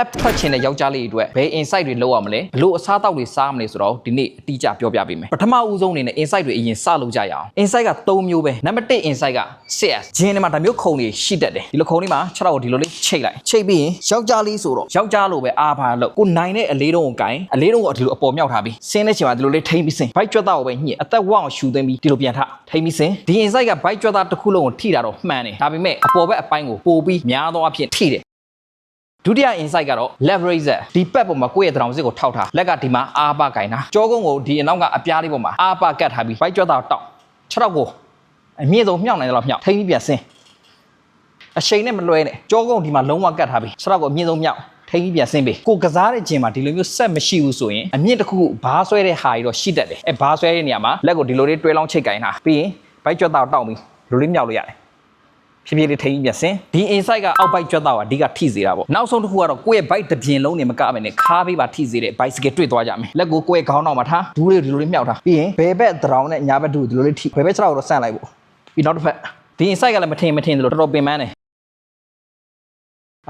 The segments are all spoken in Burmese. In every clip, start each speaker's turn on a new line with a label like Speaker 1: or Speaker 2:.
Speaker 1: app ထွက်ချင်တဲ့ယောက်ျားလေးတွေအတွက်ဘယ် insight တွေလောက်ရမလဲဘလို့အစားအသောက်တွေစားမလဲဆိုတော့ဒီနေ့အတိအကျပြောပြပေးမယ်ပထမဦးဆုံးအနေနဲ့ insight တွေအရင်စလုပ်ကြရအောင် insight က3မျိုးပဲနံပါတ်1 insight က CS ဂျင်းထဲမှာဒါမျိုးခုံတွေရှိတတ်တယ်ဒီလိုခုံလေးမှာ6တော့ဒီလိုလေးချိတ်လိုက်ချိတ်ပြီးရင်ယောက်ျားလေးဆိုတော့ယောက်ျားလိုပဲအားပါလို့ကိုနိုင်တဲ့အလေးတုံးကိုကင်အလေးတုံးကိုဒီလိုအပေါ်မြောက်ထားပြီးဆင်းတဲ့ချိန်မှာဒီလိုလေးထိမ့်ပြီးဆင်းဘိုက်ကြွက်သားကိုပဲညှစ်အသက်ဝအောင်ရှူသွင်းပြီးဒီလိုပြန်ထထိမ့်ပြီးဆင်းဒီ insight ကဘိုက်ကြွက်သားတစ်ခုလုံးကိုထိတာတော့မှန်တယ်ဒါပေမဲ့အပေါ်ဘက်အပိုင်းကိုပိုပြီးများသောအဖြစ်ထိတယ်ဒုတိယ insight ကတော့ leverage ဒီပက်ပေါ်မှာကိုယ့်ရဲ့တရောင်စစ်ကိုထောက်ထားလက်ကဒီမှာအားပါကင်တာကြောကုန်းကိုဒီအနောက်ကအပြားလေးပေါ်မှာအားပါကတ်ထားပြီးဘိုက်ကြွက်သားတောက်6တော့ကိုအမြင့်ဆုံးမြောက်နိုင်တယ်လို့မြောက်ထိမ့်ပြီးပြန်ဆင်းအရှိန်နဲ့မလွဲနဲ့ကြောကုန်းဒီမှာလုံးဝကတ်ထားပြီး6တော့ကိုအမြင့်ဆုံးမြောက်ထိမ့်ပြီးပြန်ဆင်းပေးကိုကစားတဲ့ဂျင်မှာဒီလိုမျိုးဆက်မရှိဘူးဆိုရင်အမြင့်တစ်ခုခုဘားဆွဲတဲ့ဟာကြီးတော့ရှိတတ်တယ်အဲဘားဆွဲတဲ့နေရာမှာလက်ကိုဒီလိုလေးတွဲလောင်းချိတ်ကင်တာပြီးရင်ဘိုက်ကြွက်သားတောက်ပြီးဒီလိုလေးမြောက်လို့ရတယ်ဖြည်းဖြည်းလေးထိန်းပြန်ဆင်းဒီ insight ကအောက်ဘိုက်ကြွက်သားကအဓိကထိစေတာပေါ့နောက်ဆုံးတစ်ခုကတော့ကိုယ့်ရဲ့ဘိုက်တစ်ပြင်လုံးနေမကဘဲနဲ့ခါးပေးပါထိစေတဲ့ bicycle တွေ့သွားကြမယ်လက်ကိုကိုယ့်ရဲ့ခေါင်းတော်မှာထားဒူးလေးဒီလိုလေးမြောက်ထားပြီးရင်ဘယ်ဘက်တရောင်နဲ့ညာဘက်ဒူးဒီလိုလေးထိဘယ်ဘက်ခြေထောက်တော့ဆန့်လိုက်ပေါ့ပြီးနောက်တစ်ဖက်ဒီ insight ကလည်းမထင်တယ်လို့တော်တော်ပင်ပန်းတယ်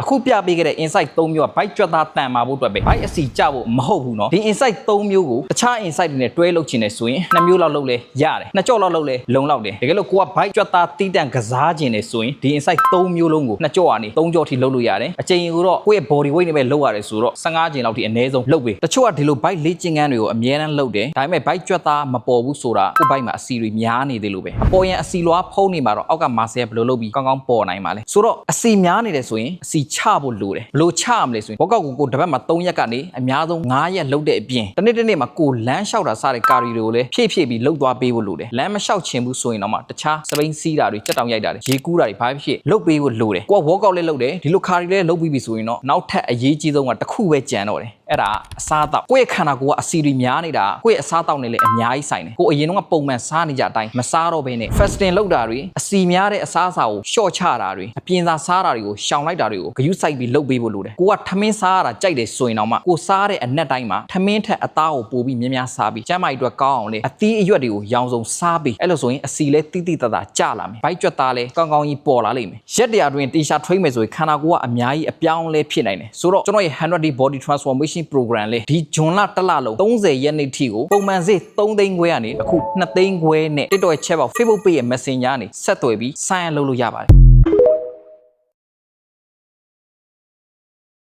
Speaker 1: အခုပြပေးခဲ့တဲ့ insight 3မျိုးကဘိုက်ကြွက်သားတန်မာဖို့အတွက်ပဲဘိုက်အစီကျဖို့မဟုတ်ဘူးเนาะဒီ insight 3မျိုးကိုတခြား insight တွေနဲ့တွဲလုပ်ချင်တယ်ဆိုရင်2မျိုးလောက်လုပ်လဲရတယ်2ကြော့လောက်လုပ်လဲလုံလောက်တယ်တကယ်လို့ကိုကဘိုက်ကြွက်သားတီးတန့်ကစားချင်တယ်ဆိုရင်ဒီ insight 3မျိုးလုံးကို2ကြော့ကနေ3ကြော့ထိလုပ်လို့ရတယ်အချိန်ကိုတော့ကိုယ့်ရဲ့ body weight နဲ့ပဲလုပ်ရတယ်ဆိုတော့15ချိန်လောက်ထိအနည်းဆုံးလုပ်ပေးတချို့ကဒီလိုဘိုက်လေ့ကျင့်ခန်းတွေကိုအများအားလုပ်တယ်ဒါပေမဲ့ဘိုက်ကြွက်သားမပေါ်ဘူးဆိုတာကိုယ့်ဘိုက်မှာအစီတွေများနေသေးလို့ပဲအပေါ်ရန်အစီလွားဖုံးနေမှာတော့အောက်ကမာဆယ်ဘယ်လိုလုပ်ပြီးကောင်းကောင်းပေါ်နိုင်မှာလဲဆိုတော့အစီများနေတယ်ဆိုရင်အစီချဖို့လိုတယ်ဘလို့ချရမလဲဆိုရင်ဘောက်ကောက်ကိုတပတ်မှာ3ရက်ကနေအများဆုံး9ရက်လုပ်တဲ့အပြင်တစ်နေ့မှာကိုလမ်းလျှောက်တာစတဲ့ကာရီတွေကိုလည်းဖြည့်ဖြည့်ပြီးလှုပ်သွားပေးဖို့လိုတယ်လမ်းမလျှောက်ချင်ဘူးဆိုရင်တော့မှတခြားစပိန်စီးတာတွေကြက်တောင်ရိုက်တာတွေရေကူးတာတွေဘာဖြစ်လှုပ်ပေးဖို့လိုတယ်ကိုက workout လေးလုပ်တယ်ဒီလိုကာရီလေးလှုပ်ပြီးပြီဆိုရင်တော့နောက်ထပ်အရေးကြီးဆုံးကတစ်ခုပဲကြံတော့တယ်အဲ့ဒါအစားအသောက်ကိုယ့်ရဲ့ခန္ဓာကိုယ်ကအစီတွေများနေတာကိုယ့်ရဲ့အစားအသောက်နဲ့လည်းအများကြီးဆိုင်တယ်ကိုအရင်ကပုံမှန်စားနေကြအတိုင်းမစားတော့ဘဲနဲ့ fasting လုပ်တာတွေအစီများတဲ့အစားအစာကိုရှော့ချတာတွေအပြင်စားစားတာတွေကိုရှောင်လိုက်တာတွေကိုဂရုစိုက်ပြီးလုပ်ပေးဖို့လိုတယ်ကိုကထမင်းစားရတာကြိုက်တယ်ဆိုရင်တော့မှကိုစားတဲ့အနက်တိုင်းမှာထမင်းထက်အသားကိုပိုပြီးများများစားပြီးကျန်းမာရေးအတွက်ကောင်းအောင်လေအသီးအရွက်တွေကိုရောင်စုံစားပြီးအဲ့လိုဆိုရင်အစီလဲတိတိတသားကျလာမယ်ဘိုက်ကြွက်သားလဲကောင်းကောင်းကြီးပေါ်လာလိမ့်မယ်ရက်တရာတွင်တီရှာထွေးမယ်ဆိုရင်ခန္ဓာကိုယ်ကအများကြီးအပြောင်းလဲဖြစ်နိုင်တယ်ဆိုတော့ကျွန်တော်ရဲ့100 day body transformation program လေဒီဂျွန်လတစ်လလုံး30ရက်နေ့ထိကိုပုံမှန်စေ3သိန်းခွဲကနေအခု2သိန်းခွဲနဲ့ TikTok ရဲ့ chat box Facebook page ရဲ့ Messenger ကနေဆက်သွယ်ပြီး sign up လုပ်လို့ရပါတယ်